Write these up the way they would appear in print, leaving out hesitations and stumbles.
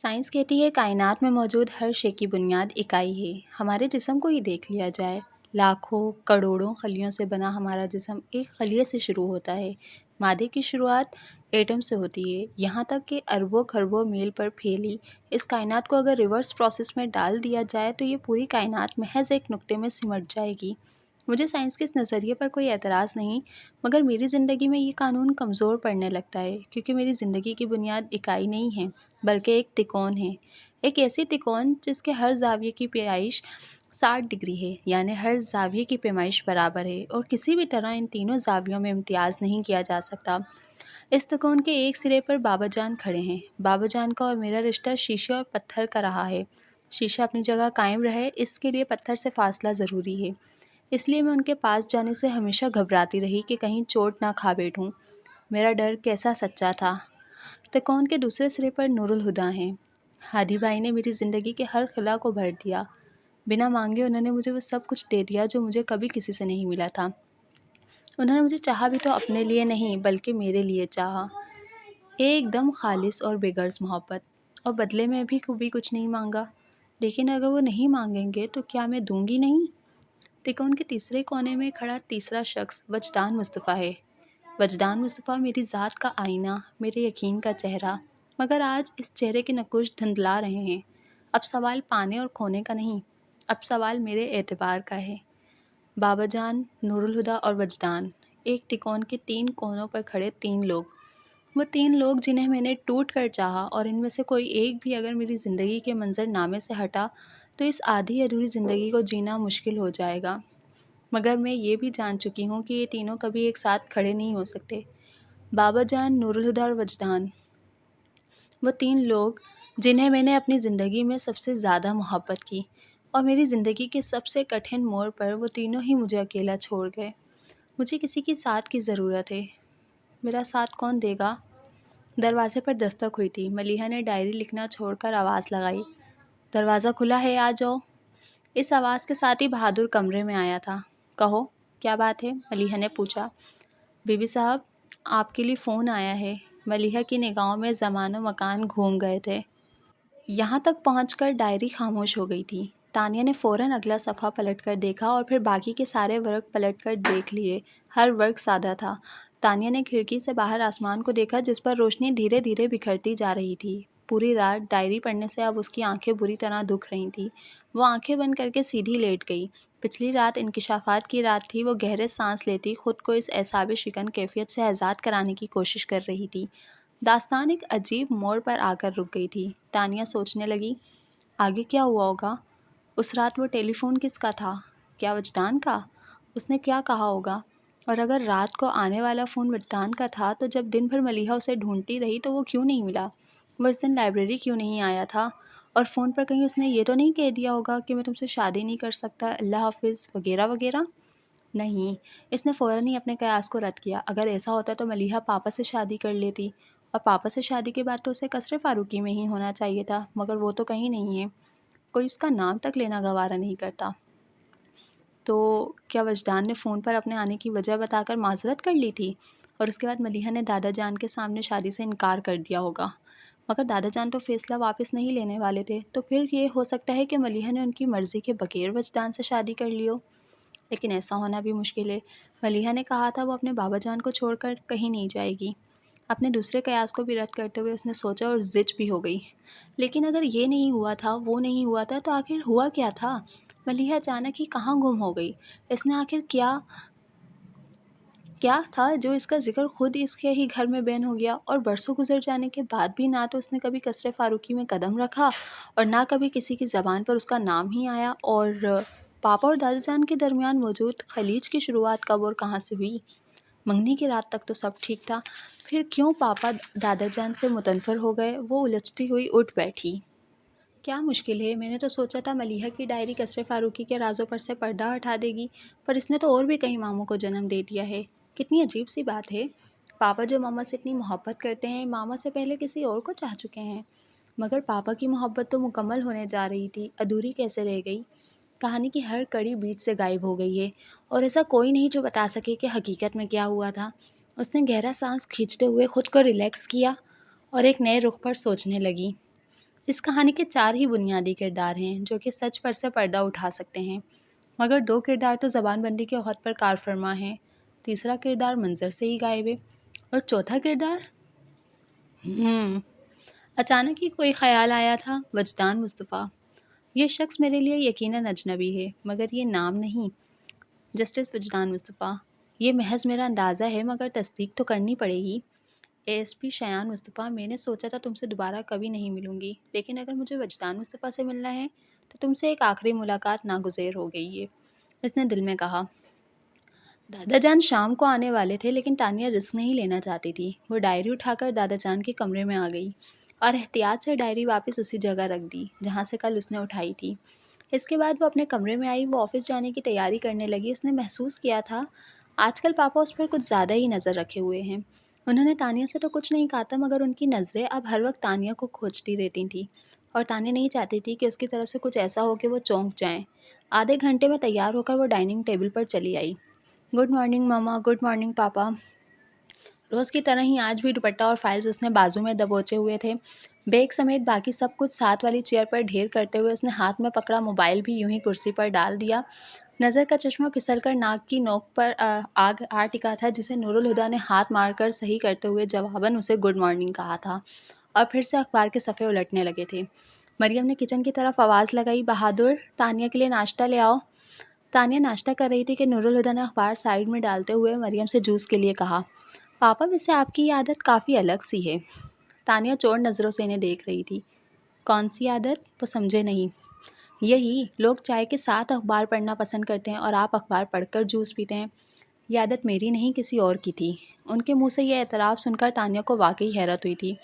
Science کہتی ہے کائنات میں موجود ہر شے کی بنیاد اکائی ہے۔ ہمارے جسم کو ہی دیکھ لیا جائے، لاکھوں کروڑوں خلیوں سے بنا ہمارا جسم ایک خلیے سے شروع ہوتا ہے۔ مادے کی شروعات ایٹم سے ہوتی ہے، یہاں تک کہ اربوں خربوں میل پر پھیلی اس کائنات کو اگر ریورس پروسیس میں ڈال دیا جائے تو یہ پوری کائنات محض ایک نقطے میں سمٹ جائے گی۔ مجھے سائنس کے اس نظریے پر کوئی اعتراض نہیں، مگر میری زندگی میں یہ قانون کمزور پڑنے لگتا ہے، کیونکہ میری زندگی کی بنیاد اکائی نہیں ہے بلکہ ایک تکون ہے، ایک ایسی تکون جس کے ہر زاویے کی پیمائش 60 ڈگری ہے، یعنی ہر زاویے کی پیمائش برابر ہے اور کسی بھی طرح ان تینوں زاویوں میں امتیاز نہیں کیا جا سکتا۔ اس تکون کے ایک سرے پر بابا جان کھڑے ہیں۔ بابا جان کا اور میرا رشتہ شیشے اور پتھر کا رہا ہے۔ شیشہ اپنی جگہ قائم رہے اس کے لیے پتھر سے فاصلہ ضروری ہے، اس لیے میں ان کے پاس جانے سے ہمیشہ گھبراتی رہی کہ کہیں چوٹ نہ کھا بیٹھوں۔ میرا ڈر کیسا سچا تھا۔ تکون کے دوسرے سرے پر نور الہدیٰ ہیں۔ ہادی بھائی نے میری زندگی کے ہر خلا کو بھر دیا۔ بنا مانگے انہوں نے مجھے وہ سب کچھ دے دیا جو مجھے کبھی کسی سے نہیں ملا تھا۔ انہوں نے مجھے چاہا بھی تو اپنے لیے نہیں بلکہ میرے لیے چاہا، ایک دم خالص اور بے غرض محبت، اور بدلے میں بھی کبھی کچھ نہیں مانگا۔ لیکن اگر وہ نہیں مانگیں گے تو کیا میں دوں گی نہیں؟ تکون کے تیسرے کونے میں کھڑا تیسرا شخص وجدان مصطفیٰ ہے۔ وجدان مصطفیٰ میری ذات کا آئینہ، میرے یقین کا چہرہ، مگر آج اس چہرے کے نقوش دھندلا رہے ہیں۔ اب سوال پانے اور کھونے کا نہیں، اب سوال میرے اعتبار کا ہے۔ بابا جان، نور الہدیٰ اور وجدان، ایک تکون کے 3 کونوں پر کھڑے 3 لوگ، وہ 3 لوگ جنہیں میں نے ٹوٹ کر چاہا، اور ان میں سے کوئی ایک بھی اگر میری زندگی کے منظر نامے سے ہٹا تو اس آدھی ادھوری زندگی کو جینا مشکل ہو جائے گا۔ مگر میں یہ بھی جان چکی ہوں کہ یہ تینوں کبھی ایک ساتھ کھڑے نہیں ہو سکتے۔ بابا جان، نور الہدیٰ اور وجدان، وہ 3 لوگ جنہیں میں نے اپنی زندگی میں سب سے زیادہ محبت کی، اور میری زندگی کے سب سے کٹھن موڑ پر وہ تینوں ہی مجھے اکیلا چھوڑ گئے۔ مجھے کسی کی ساتھ کی ضرورت ہے۔ میرا ساتھ کون دے گا؟ دروازے پر دستک ہوئی تھی۔ ملیحہ نے ڈائری لکھنا چھوڑ کر آواز لگائی، دروازہ کھلا ہے، آ جاؤ۔ اس آواز کے ساتھ ہی بہادر کمرے میں آیا تھا۔ کہو، کیا بات ہے؟ ملیحہ نے پوچھا۔ بی بی صاحب، آپ کے لیے فون آیا ہے۔ ملیحہ کی نگاہوں میں زمان و مکان گھوم گئے تھے۔ یہاں تک پہنچ کر ڈائری خاموش ہو گئی تھی۔ تانیہ نے فوراً اگلا صفحہ پلٹ کر دیکھا اور پھر باقی کے سارے ورق پلٹ کر دیکھ لیے۔ ہر ورق سادہ تھا۔ تانیہ نے کھڑکی سے باہر آسمان کو دیکھا جس پر روشنی دھیرے دھیرے بکھرتی جا رہی تھی۔ پوری رات ڈائری پڑھنے سے اب اس کی آنکھیں بری طرح دکھ رہی تھیں۔ وہ آنکھیں بند کر کے سیدھی لیٹ گئی۔ پچھلی رات انکشافات کی رات تھی۔ وہ گہرے سانس لیتی خود کو اس اعصاب شکن کیفیت سے آزاد کرانے کی کوشش کر رہی تھی۔ داستان ایک عجیب موڑ پر آ کر رک گئی تھی۔ تانیہ سوچنے لگی، آگے کیا ہوا ہوگا؟ اس رات وہ ٹیلی فون کس کا تھا؟ کیا وجدان کا؟ اس نے کیا کہا ہوگا؟ اور اگر رات کو آنے والا فون وجدان کا تھا تو جب دن بھر ملیحہ اسے ڈھونڈتی رہی تو وہ کیوں نہیں ملا؟ وہ اس دن لائبریری کیوں نہیں آیا تھا؟ اور فون پر کہیں اس نے یہ تو نہیں کہہ دیا ہوگا کہ میں تم سے شادی نہیں کر سکتا، اللہ حافظ وغیرہ وغیرہ؟ نہیں، اس نے فوراً ہی اپنے قیاس کو رد کیا۔ اگر ایسا ہوتا تو ملیحہ پاپا سے شادی کر لیتی، اور پاپا سے شادی کے بعد تو اسے قصر فاروقی میں ہی ہونا چاہیے تھا، مگر وہ تو کہیں نہیں ہے، کوئی اس کا نام تک لینا گوارا نہیں کرتا۔ تو کیا وجدان نے فون پر اپنے آنے کی وجہ بتا کر معذرت کر لی تھی، اور اس کے بعد ملیحہ نے دادا جان کے سامنے شادی سے انکار کر دیا ہوگا؟ مگر دادا جان تو فیصلہ واپس نہیں لینے والے تھے، تو پھر یہ ہو سکتا ہے کہ ملیحہ نے ان کی مرضی کے بغیر وجدان سے شادی کر لی ہو، لیکن ایسا ہونا بھی مشکل ہے۔ ملیحہ نے کہا تھا وہ اپنے بابا جان کو چھوڑ کر کہیں نہیں جائے گی۔ اپنے دوسرے قیاس کو بھی رد کرتے ہوئے اس نے سوچا اور زج بھی ہو گئی، لیکن اگر یہ نہیں ہوا تھا، وہ نہیں ہوا تھا، تو آخر ہوا کیا تھا؟ ملیحہ اچانک ہی کہاں گم ہو گئی؟ اس نے آخر کیا تھا جو اس کا ذکر خود اس کے ہی گھر میں بین ہو گیا، اور برسوں گزر جانے کے بعد بھی نہ تو اس نے کبھی قصر فاروقی میں قدم رکھا اور نہ کبھی کسی کی زبان پر اس کا نام ہی آیا؟ اور پاپا اور دادا جان کے درمیان موجود خلیج کی شروعات کب اور کہاں سے ہوئی؟ منگنی کی رات تک تو سب ٹھیک تھا، پھر کیوں پاپا دادا جان سے متنفر ہو گئے؟ وہ الجھتی ہوئی اٹھ بیٹھی۔ کیا مشکل ہے؟ میں نے تو سوچا تھا ملیحہ کی ڈائری قصر فاروقی کے رازوں پر سے پردہ ہٹا دے گی، پر اس نے تو اور بھی کئی ماموں کو جنم دے دیا ہے۔ کتنی عجیب سی بات ہے، پاپا جو ماما سے اتنی محبت کرتے ہیں، ماما سے پہلے کسی اور کو چاہ چکے ہیں، مگر پاپا کی محبت تو مکمل ہونے جا رہی تھی، ادھوری کیسے رہ گئی؟ کہانی کی ہر کڑی بیچ سے غائب ہو گئی ہے، اور ایسا کوئی نہیں جو بتا سکے کہ حقیقت میں کیا ہوا تھا۔ اس نے گہرا سانس کھینچتے ہوئے خود کو ریلیکس کیا اور ایک نئے رخ پر سوچنے لگی۔ اس کہانی کے 4 ہی بنیادی کردار ہیں جو کہ سچ پر سے پردہ اٹھا سکتے ہیں، مگر 2 کردار تو زبان بندی کے عہد پر کار فرما ہیں، تیسرا کردار منظر سے ہی غائب ہے، اور چوتھا کردار اچانک ہی کوئی خیال آیا تھا، وجدان مصطفیٰ۔ یہ شخص میرے لیے یقیناً اجنبی ہے، مگر یہ نام نہیں۔ جسٹس وجدان مصطفیٰ: یہ محض میرا اندازہ ہے، مگر تصدیق تو کرنی پڑے گی۔ اے ایس پی شایان مصطفیٰ: میں نے سوچا تھا تم سے دوبارہ کبھی نہیں ملوں گی، لیکن اگر مجھے وجدان مصطفیٰ سے ملنا ہے تو تم سے ایک آخری ملاقات ناگزیر ہو گئی ہے۔ اس نے دل میں کہا۔ دادا جان شام کو آنے والے تھے، لیکن تانیہ رسک نہیں لینا چاہتی تھی۔ وہ ڈائری اٹھا کر دادا جان کے کمرے میں آ گئی اور احتیاط سے ڈائری واپس اسی جگہ رکھ دی جہاں سے کل اس نے اٹھائی تھی۔ اس کے بعد وہ اپنے کمرے میں آئی، وہ آفس جانے کی تیاری کرنے لگی۔ اس نے محسوس کیا تھا آج کل پاپا اس پر کچھ زیادہ ہی نظر رکھے ہوئے ہیں۔ انہوں نے تانیہ سے تو کچھ نہیں کہا تھا، مگر ان کی نظریں اب ہر وقت تانیہ کو کھوجتی رہتی تھیں، اور تانیہ نہیں چاہتی تھی کہ اس کی طرف سے کچھ ایسا ہو کہ وہ چونک جائیں۔ آدھے گھنٹے میں تیار ہو کر وہ ڈائننگ ٹیبل پر چلی آئی۔ گڈ مارننگ ماما، گڈ مارننگ پاپا۔ روز کی طرح ہی آج بھی دوپٹہ اور فائلز اس نے بازو میں دبوچے ہوئے تھے۔ بیگ سمیت باقی سب کچھ ساتھ والی چیئر پر ڈھیر کرتے ہوئے اس نے ہاتھ میں پکڑا موبائل بھی یوں ہی کرسی پر ڈال دیا۔ نظر کا چشمہ پھسل کر ناک کی نوک پر آگ آ ٹکا تھا، جسے نورالہدیٰ نے ہاتھ مار کر صحیح کرتے ہوئے جواباً اسے گڈ مارننگ کہا تھا، اور پھر سے اخبار کے صفحے الٹنے لگے تھے۔ مریم نے کچن کی طرف آواز لگائی، بہادر، تانیہ کے لیے ناشتہ لے آؤ۔ تانیہ ناشتہ کر رہی تھی کہ نورالہدیٰ نے اخبار سائیڈ میں ڈالتے ہوئے مریم سے جوس کے لیے کہا۔ پاپا، ویسے آپ کی یہ عادت کافی الگ سی ہے۔ تانیہ چور نظروں سے انہیں دیکھ رہی تھی۔ کون سی عادت؟ وہ سمجھے نہیں۔ یہی، لوگ چائے کے ساتھ اخبار پڑھنا پسند کرتے ہیں اور آپ اخبار پڑھ کر جوس پیتے ہیں۔ یہ عادت میری نہیں، کسی اور کی تھی۔ ان کے منہ سے یہ اعتراف سن کر تانیہ کو واقعی حیرت ہوئی تھی۔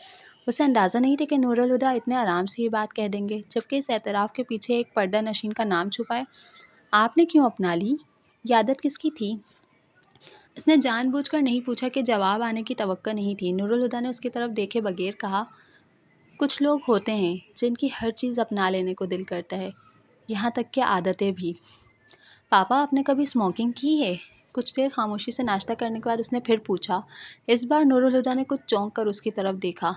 اسے اندازہ نہیں تھا کہ نورالہدیٰ اتنے آرام سے یہ بات کہہ دیں گے، جبکہ اس اعتراف کے پیچھے ایک پردہ نشین کا نام چھپا ہے۔ آپ نے کیوں اپنا لی؟ یہ عادت کس کی تھی؟ اس نے جان بوجھ کر نہیں پوچھا کہ جواب آنے کی توقع نہیں تھی۔ نورالہدیٰ نے اس کی طرف دیکھے بغیر کہا، کچھ لوگ ہوتے ہیں جن کی ہر چیز اپنا لینے کو دل کرتا ہے، یہاں تک کہ عادتیں بھی۔ پاپا، آپ نے کبھی اسموکنگ کی ہے؟ کچھ دیر خاموشی سے ناشتہ کرنے کے بعد اس نے پھر پوچھا۔ اس بار نورالہدیٰ نے کچھ چونک کر اس کی طرف دیکھا۔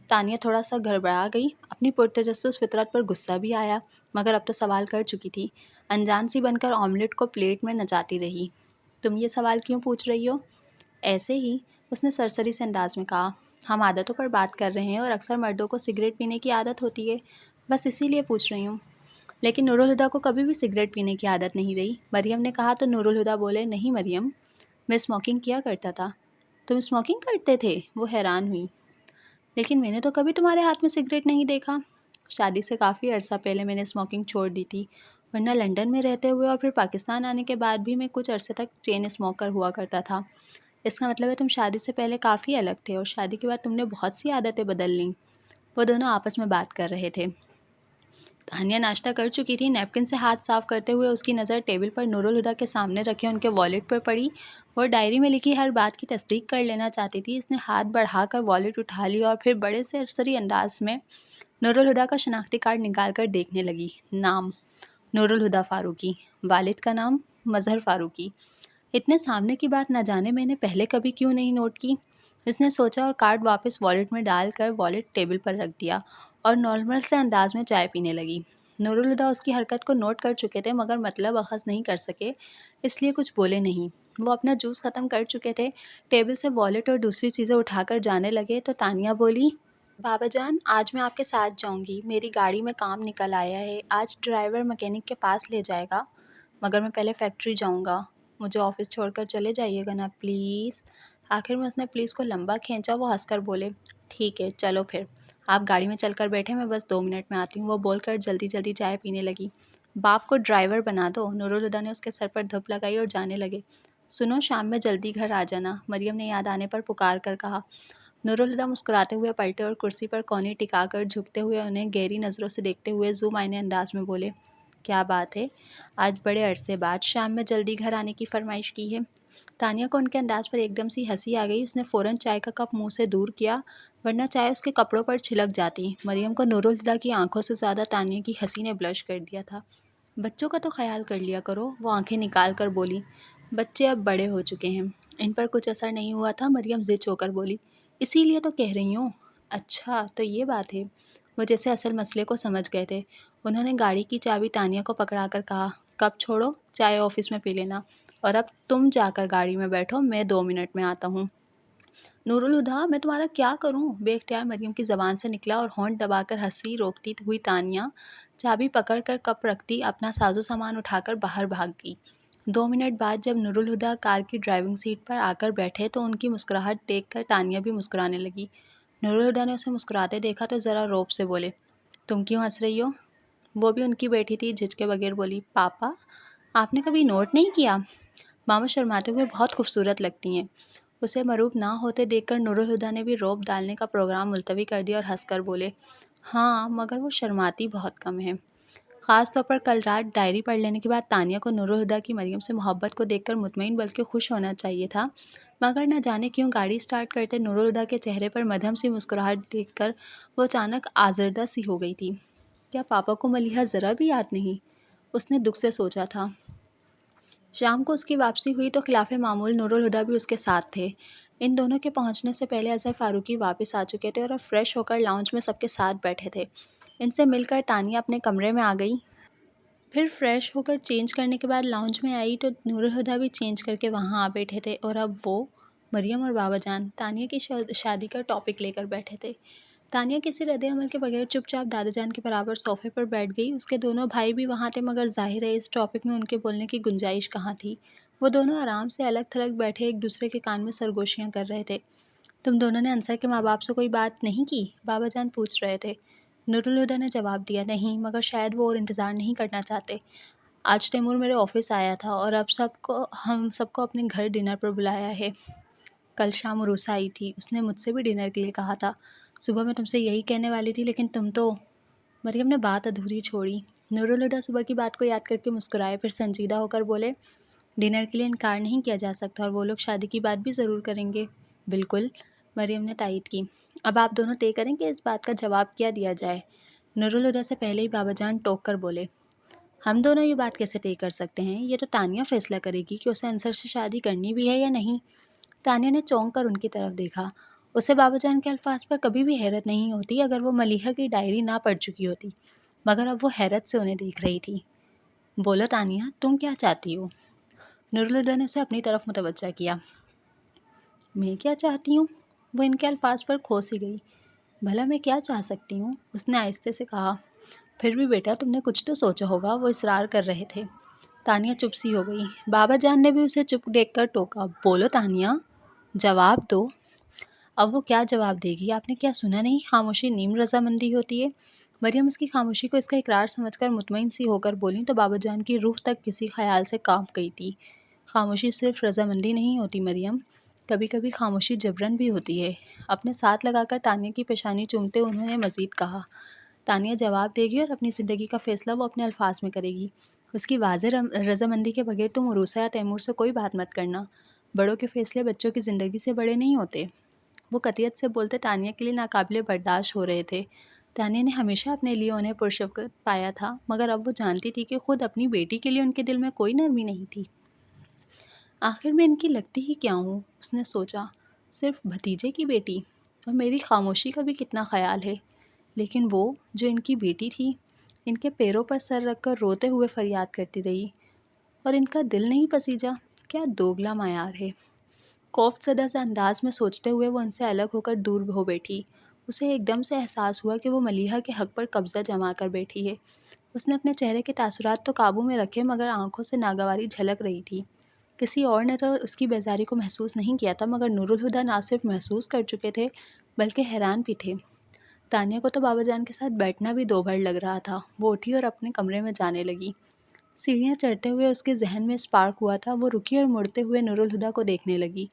تانیہ تھوڑا سا گھبرا گئی۔ اپنی پرتجسس فطرت پر غصہ بھی آیا، مگر اب تو سوال کر چکی تھی۔ انجان سی بن کر آملیٹ کو پلیٹ میں نچاتی رہی۔ تم یہ سوال کیوں پوچھ رہی ہو؟ ایسے ہی، اس نے سرسری سے انداز میں کہا۔ ہم عادتوں پر بات کر رہے ہیں، اور اکثر مردوں کو سگریٹ پینے کی عادت ہوتی ہے، بس اسی لیے پوچھ رہی ہوں۔ لیکن نورالہدیٰ کو کبھی بھی سگریٹ پینے کی عادت نہیں رہی، مریم نے کہا تو نورالہدیٰ بولے، نہیں مریم، میں اسموکنگ کیا کرتا تھا۔ تم اسموکنگ کرتے تھے؟ وہ حیران ہوئی۔ لیکن میں نے تو کبھی تمہارے ہاتھ میں سگریٹ نہیں دیکھا۔ شادی سے کافی عرصہ پہلے میں نے اسموکنگ چھوڑ دی تھی، ورنہ لندن میں رہتے ہوئے اور پھر پاکستان آنے کے بعد بھی میں کچھ عرصے تک چین اسموکر ہوا کرتا تھا۔ اس کا مطلب ہے تم شادی سے پہلے کافی الگ تھے، اور شادی کے بعد تم نے بہت سی عادتیں بدل لیں۔ وہ دونوں آپس میں بات کر رہے تھے۔ تانیہ ناشتہ کر چکی تھی۔ نیپکن سے ہاتھ صاف کرتے ہوئے اس کی نظر ٹیبل پر نورالہدیٰ کے سامنے رکھے ان کے والیٹ پر پڑی۔ وہ ڈائری میں لکھی ہر بات کی تصدیق کر لینا چاہتی تھی۔ اس نے ہاتھ بڑھا کر والیٹ اٹھا لی اور پھر بڑے سرسری انداز میں نورالہدیٰ کا شناختی کارڈ نکال کر دیکھنے لگی۔ نام: نورالہدیٰ فاروقی۔ والد کا نام: مظہر فاروقی۔ اتنے سامنے کی بات نہ جانے میں نے پہلے کبھی کیوں نہیں نوٹ کی؟ اس نے سوچا اور کارڈ واپس والیٹ میں ڈال کر والیٹ ٹیبل پر رکھ دیا اور نارمل سے انداز میں چائے پینے لگی۔ نورالہدیٰ اس کی حرکت کو نوٹ کر چکے تھے، مگر مطلب اخذ نہیں کر سکے، اس لیے کچھ بولے نہیں۔ وہ اپنا جوس ختم کر چکے تھے، ٹیبل سے والیٹ اور دوسری چیزیں اٹھا کر جانے لگے تو تانیہ بولی، بابا جان، آج میں آپ کے ساتھ جاؤں گی، میری گاڑی میں کام نکل آیا ہے، آج ڈرائیور مکینک کے پاس لے جائے گا، مگر میں پہلے فیکٹری جاؤں گا، مجھے آفس چھوڑ کر چلے جائیے گا نا پلیز۔ آخر میں اس نے پلیز کو لمبا کھینچا۔ وہ ہنس کر بولے، ٹھیک ہے چلو پھر، آپ گاڑی میں چل کر بیٹھے، میں بس 2 منٹ میں آتی ہوں۔ وہ بول کر جلدی جلدی چائے پینے لگی۔ باپ کو ڈرائیور بنا دو۔ نورالہدیٰ نے اس کے سر پر دھپ لگائی اور جانے لگے۔ سنو، شام میں جلدی گھر آ جانا، مریم نے یاد آنے پر پکار کر کہا۔ نورالہدیٰ مسکراتے ہوئے پلٹے اور کرسی پر کونی ٹکا کر جھکتے ہوئے انہیں گہری نظروں سے دیکھتے ہوئے ذو معنی انداز میں بولے، کیا بات ہے، آج بڑے عرصے بعد شام میں جلدی گھر آنے کی فرمائش کی ہے؟ تانیہ کو ان کے انداز پر ایک دم سی ہنسی آ گئی۔ اس نے فوراً چائے کا کپ منہ سے دور کیا، ورنہ چائے اس کے کپڑوں پر چھلک جاتی۔ مریم کو نورالہدیٰ کی آنکھوں سے زیادہ تانیہ کی ہنسی نے بلش کر دیا تھا۔ بچوں کا تو خیال کر لیا کرو، وہ آنکھیں نکال کر بولی۔ بچے اب بڑے ہو چکے ہیں، ان پر کچھ اثر نہیں ہوا تھا۔ مریم زچ ہو کر بولی، اسی لیے تو کہہ رہی ہوں۔ اچھا، تو یہ بات ہے۔ وہ جیسے اصل مسئلے کو سمجھ گئے تھے۔ انہوں نے گاڑی کی چابی تانیہ کو پکڑا کر کہا، کپ چھوڑو، چائے آفس میں پی لینا، اور اب تم جا کر گاڑی میں بیٹھو، میں 2 منٹ میں آتا ہوں۔ نور الہدیٰ، میں تمہارا کیا کروں؟ بے اختیار مریم کی زبان سے نکلا، اور ہونٹ دبا کر ہنسی روکتی ہوئی تانیہ چابی پکڑ کر کپ رکھتی اپنا ساز و سامان اٹھا کر باہر بھاگ گئی۔ 2 منٹ بعد جب نور الہدیٰ کار کی ڈرائیونگ سیٹ پر آ کر بیٹھے تو ان کی مسکراہٹ دیکھ کر تانیہ بھی مسکرانے لگی۔ نور الہدیٰ نے اسے مسکراتے دیکھا تو ذرا روب سے بولے، تم کیوں ہنس رہی ہو؟ وہ بھی ان کی بیٹی تھی، جھجکے بغیر بولی، پاپا آپ نے کبھی نوٹ نہیں کیا؟ ماما شرماتے ہوئے بہت خوبصورت لگتی ہیں۔ اسے مروب نہ ہوتے دیکھ کر نور الہدیٰ نے بھی روب ڈالنے کا پروگرام ملتوی کر دیا اور ہنس کر بولے، ہاں مگر وہ شرماتی بہت کم ہے۔ خاص طور پر کل رات ڈائری پڑھ لینے کے بعد تانیہ کو نور الہدیٰ کی مریم سے محبت کو دیکھ کر مطمئن بلکہ خوش ہونا چاہیے تھا، مگر نہ جانے کیوں گاڑی سٹارٹ کرتے نور الہدیٰ کے چہرے پر مدھم سی مسکراہٹ دیکھ کر وہ اچانک آزردہ سی ہو گئی تھی۔ کیا پاپا کو ملیحہ ذرا بھی یاد نہیں؟ اس نے دکھ سے سوچا تھا۔ شام کو اس کی واپسی ہوئی تو خلاف معمول نور الہدیٰ بھی اس کے ساتھ تھے۔ ان دونوں کے پہنچنے سے پہلے اظہر فاروقی واپس آ چکے تھے اور اب فریش ہو کر لاؤنج میں سب کے ساتھ بیٹھے تھے۔ ان سے مل کر تانیہ اپنے کمرے میں آ گئی، پھر فریش ہو کر چینج کرنے کے بعد لاؤنج میں آئی تو نور الہدیٰ بھی چینج کر کے وہاں آ بیٹھے تھے، اور اب وہ مریم اور بابا جان تانیہ کی شادی کا ٹاپک لے کر بیٹھے تھے۔ تانیہ کسی رد عمل کے بغیر چپ چاپ دادا جان کے برابر صوفے پر بیٹھ گئی۔ اس کے دونوں بھائی بھی وہاں تھے، مگر ظاہر ہے اس ٹاپک میں ان کے بولنے کی گنجائش کہاں تھی۔ وہ دونوں آرام سے الگ تھلگ بیٹھے ایک دوسرے کے کان میں سرگوشیاں کر رہے تھے۔ تم دونوں نے انصر کے ماں باپ سے کوئی بات نہیں کی؟ بابا جان پوچھ رہے تھے۔ نور الہدیٰ نے جواب دیا، نہیں، مگر شاید وہ اور انتظار نہیں کرنا چاہتے۔ آج تیمور میرے آفس آیا تھا اور اب ہم سب کو اپنے گھر ڈنر پر بلایا ہے۔ کل شام عروسہ آئی تھی، اس نے مجھ سے بھی ڈنر کے لیے کہا تھا۔ صبح میں تم سے یہی کہنے والی تھی، لیکن تم تو… مریم نے بات ادھوری چھوڑی۔ نور الہدیٰ صبح کی بات کو یاد کر کے مسکرائے، پھر سنجیدہ ہو کر بولے، ڈنر کے لیے انکار نہیں کیا جا سکتا، اور وہ لوگ شادی کی بات بھی ضرور کریں گے۔ بالکل، مریم نے تائید کی۔ اب آپ دونوں طے کریں کہ اس بات کا جواب کیا دیا جائے۔ نور الہدیٰ سے پہلے ہی بابا جان ٹوک کر بولے، ہم دونوں یہ بات کیسے طے کر سکتے ہیں؟ یہ تو تانیہ فیصلہ کرے گی کہ اسے انصر سے شادی کرنی بھی ہے یا نہیں۔ تانیہ نے چونک کر ان کی طرف دیکھا۔ اسے بابا جان کے الفاظ پر کبھی بھی حیرت نہیں ہوتی اگر وہ ملیحہ کی ڈائری نہ پڑھ چکی ہوتی، مگر اب وہ حیرت سے انہیں دیکھ رہی تھی۔ بولو تانیہ، تم کیا چاہتی ہو؟ نور الہدیٰ نے اسے اپنی طرف متوجہ کیا۔ میں کیا چاہتی ہوں؟ وہ ان کے الفاظ پر کھو سی گئی۔ بھلا میں کیا چاہ سکتی ہوں؟ اس نے آہستہ سے کہا۔ پھر بھی بیٹا تم نے کچھ تو سوچا ہوگا، وہ اصرار کر رہے تھے۔ تانیہ چپ سی ہو گئی۔ بابا جان نے بھی اسے چپ دیکھ کر ٹوکا، بولو تانیہ، جواب دو۔ اب وہ کیا جواب دے گی؟ آپ نے کیا سنا نہیں؟ خاموشی نیم رضامندی ہوتی ہے۔ مریم اس کی خاموشی کو اس کا اقرار سمجھ کر مطمئن سی ہو کر بولیں تو بابا جان کی روح تک کسی خیال سے کانپ گئی تھی۔ خاموشی صرف رضامندی نہیں ہوتی مریم، کبھی کبھی خاموشی جبرن بھی ہوتی ہے۔ اپنے ساتھ لگا کر تانیہ کی پیشانی چومتے انہوں نے مزید کہا، تانیہ جواب دے گی اور اپنی زندگی کا فیصلہ وہ اپنے الفاظ میں کرے گی۔ اس کی واضح رضامندی کے بغیر تم عروسہ یا تیمور سے کوئی بات مت کرنا۔ بڑوں کے فیصلے بچوں کی زندگی سے بڑے نہیں ہوتے۔ وہ قطعیت سے بولتے تانیہ کے لیے ناقابل برداشت ہو رہے تھے۔ تانیہ نے ہمیشہ اپنے لیے انہیں پرشفقت پایا تھا، مگر اب وہ جانتی تھی کہ خود اپنی بیٹی کے لیے ان کے دل میں کوئی نرمی نہیں تھی۔ آخر میں ان کی لگتی ہی کیا ہوں؟ اس نے سوچا، صرف بھتیجے کی بیٹی؟ اور میری خاموشی کا بھی کتنا خیال ہے۔ لیکن وہ جو ان کی بیٹی تھی، ان کے پیروں پر سر رکھ کر روتے ہوئے فریاد کرتی رہی، اور ان کا دل نہیں پسیجا؟ کیا دوگلا معیار ہے۔ خوف زدہ سے انداز میں سوچتے ہوئے وہ ان سے الگ ہو کر دور ہو بیٹھی۔ اسے ایک دم سے احساس ہوا کہ وہ ملیحہ کے حق پر قبضہ جما کر بیٹھی ہے۔ اس نے اپنے چہرے کے تاثرات تو قابو میں رکھے، مگر آنکھوں سے ناگواری جھلک رہی تھی۔ کسی اور نے تو اس کی بیزاری کو محسوس نہیں کیا تھا، مگر نور الہدیٰ نہ صرف محسوس کر چکے تھے بلکہ حیران بھی تھے۔ تانیہ کو تو بابا جان کے ساتھ بیٹھنا بھی دوبھر لگ رہا تھا۔ وہ اٹھی اور اپنے کمرے میں جانے لگی۔ سیڑھیاں چڑھتے ہوئے اس کے ذہن میں اسپارک ہوا تھا۔ وہ رکی اور مڑتے ہوئے نور الہدیٰ کو دیکھنے لگی۔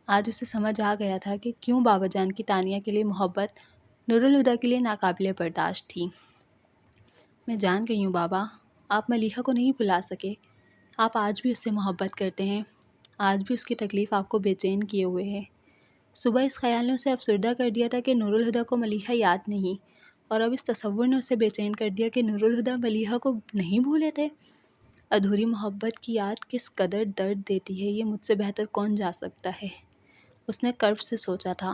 آج اسے سمجھ آ گیا تھا کہ کیوں بابا جان کی تانیہ کے لیے محبت نور الہدیٰ کے لیے ناقابل برداشت تھی۔ میں جان گئی ہوں بابا، آپ ملیحہ کو نہیں بھلا سکے۔ آپ آج بھی اس سے محبت کرتے ہیں، آج بھی اس کی تکلیف آپ کو بے چین کیے ہوئے ہے۔ صبح اس خیال نے اسے افسردہ کر دیا تھا کہ نور الہدیٰ کو ملیحہ یاد نہیں، اور اب اس تصور نے اسے بے چین کر دیا کہ نور الہدیٰ ملیحہ کو نہیں بھولے تھے۔ ادھوری محبت کی یاد کس قدر درد دیتی ہے، یہ مجھ سے بہتر کون جا سکتا ہے، اس نے کرب سے سوچا تھا۔